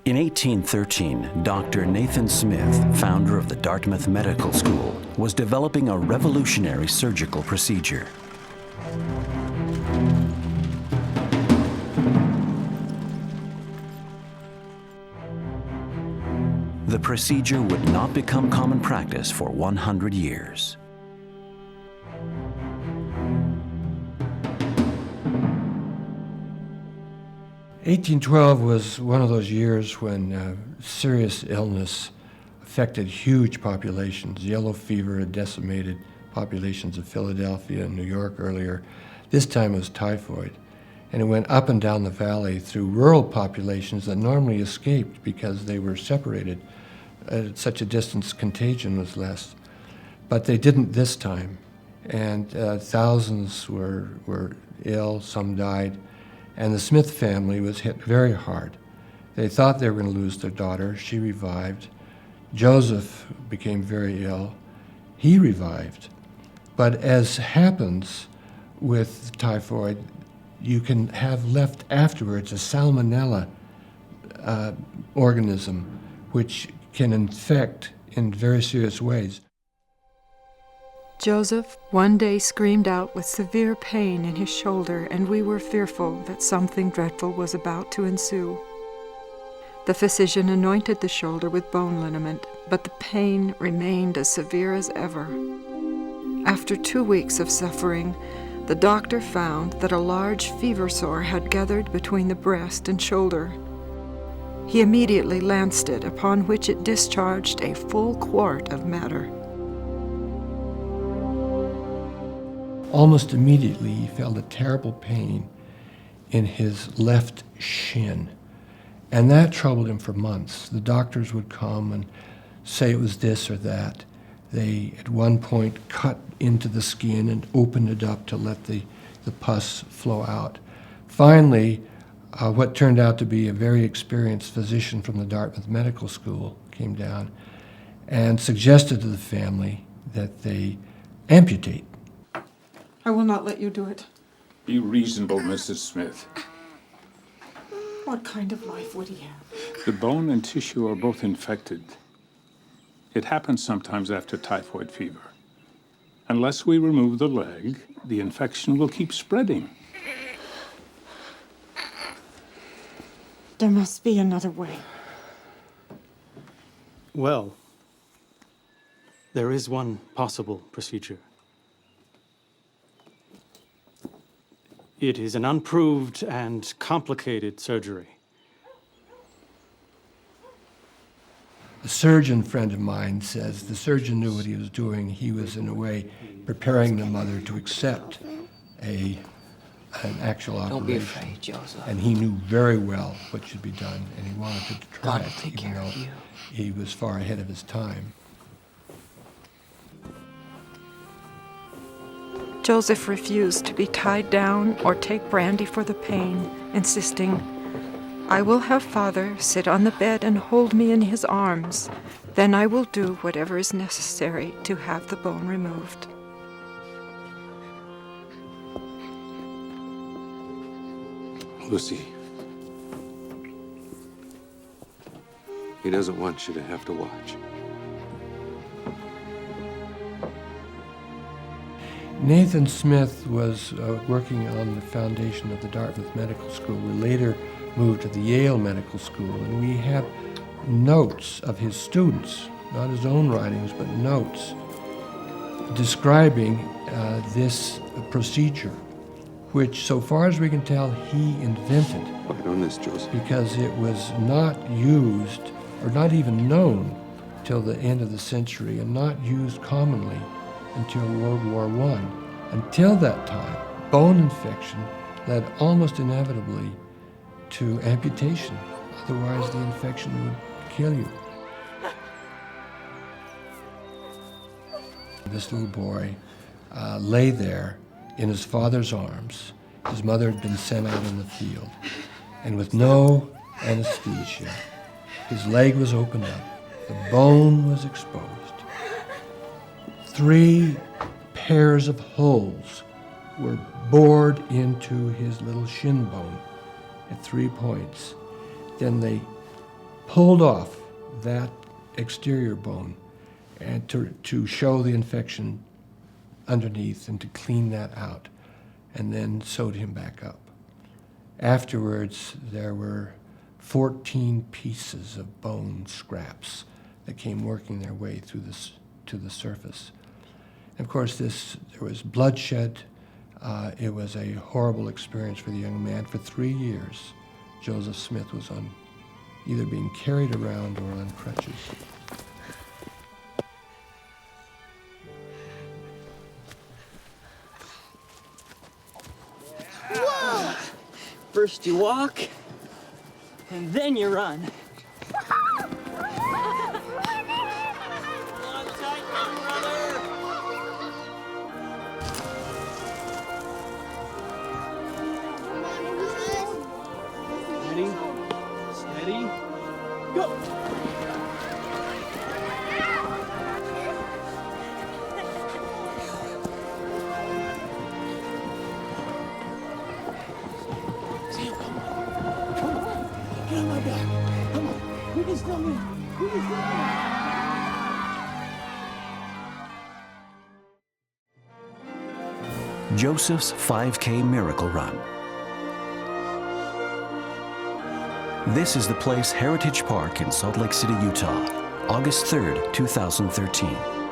In 1813, Dr. Nathan Smith, founder of the Dartmouth Medical School, was developing a revolutionary surgical procedure. The procedure would not become common practice for 100 years. "1812 was one of those years when serious illness affected huge populations. Yellow fever had decimated populations of Philadelphia and New York earlier. This time it was typhoid. And it went up and down the valley through rural populations that normally escaped because they were separated. At such a distance, contagion was less. But they didn't this time. And thousands were ill, some died. And the Smith family was hit very hard. They thought they were going to lose their daughter. She revived. Joseph became very ill. He revived. But as happens with typhoid, you can have left afterwards a salmonella organism which can infect in very serious ways. Joseph one day screamed out with severe pain in his shoulder, and we were fearful that something dreadful was about to ensue. The physician anointed the shoulder with bone liniment, but the pain remained as severe as ever. After 2 weeks of suffering, the doctor found that a large fever sore had gathered between the breast and shoulder. He immediately lanced it, upon which it discharged a full quart of matter. Almost immediately, he felt a terrible pain in his left shin, and that troubled him for months. The doctors would come and say it was this or that. They, at one point, cut into the skin and opened it up to let the pus flow out. Finally, what turned out to be a very experienced physician from the Dartmouth Medical School came down and suggested to the family that they amputate. I will not let you do it. Be reasonable, Mrs. Smith. What kind of life would he have? The bone and tissue are both infected. It happens sometimes after typhoid fever. Unless we remove the leg, the infection will keep spreading. There must be another way. Well, there is one possible procedure. It is an unproved and complicated surgery. A surgeon friend of mine says the surgeon knew what he was doing. He was, in a way, preparing the mother to accept an actual operation. Don't be afraid, Joseph. And he knew very well what should be done, and he wanted to try God will it, take even care though of you. he was far ahead of his time. Joseph refused to be tied down or take brandy for the pain, insisting, "I will have Father sit on the bed and hold me in his arms. Then I will do whatever is necessary to have the bone removed." Lucy, he doesn't want you to have to watch. Nathan Smith was working on the foundation of the Dartmouth Medical School. We later moved to the Yale Medical School, and we have notes of his students, not his own writings, but notes describing this procedure, which, so far as we can tell, he invented. Right on this, Joseph. Because it was not used, or not even known, till the end of the century, and not used commonly until World War I. Until that time, bone infection led almost inevitably to amputation. Otherwise, the infection would kill you. This little boy lay there in his father's arms. His mother had been sent out in the field, and with no anesthesia, his leg was opened up, the bone was exposed. 3 pairs of holes were bored into his little shin bone at 3 points. Then they pulled off that exterior bone and to show the infection underneath and to clean that out, and then sewed him back up. Afterwards, there were 14 pieces of bone scraps that came working their way through this to the surface. And of course, there was bloodshed. It was a horrible experience for the young man. For 3 years, Joseph Smith was on either being carried around or on crutches. First you walk, and then you run. Ready, steady, go! Joseph's 5K Miracle Run. This is the Place Heritage Park in Salt Lake City, Utah, August 3rd, 2013.